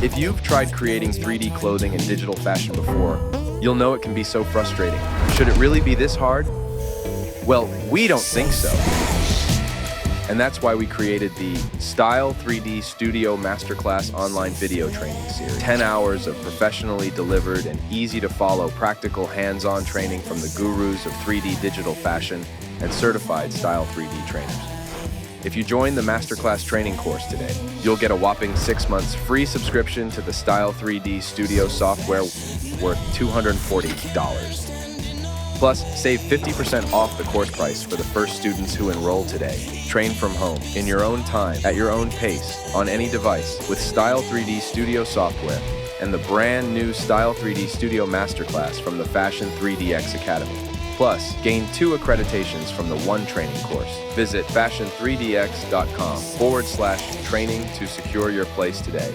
If you've tried creating 3D clothing and digital fashion before, you'll know it can be so frustrating. Should it really be this hard? Well, we don't think so. And that's why we created the Style3D Studio Masterclass online video training series. 10 hours of professionally delivered and easy to follow practical hands-on training from the gurus of 3D digital fashion and certified Style3D trainers. If you join the Masterclass training course today, you'll get a whopping 6 months free subscription to the Style3D Studio software worth $240. Plus, save 50% off the course price for the first students who enroll today. Train from home, in your own time, at your own pace, on any device, with Style3D Studio software and the brand new Style3D Studio Masterclass from the Fashion3DX Academy. Plus, gain 2 accreditations from the one training course. Visit fashion3dx.com/training to secure your place today.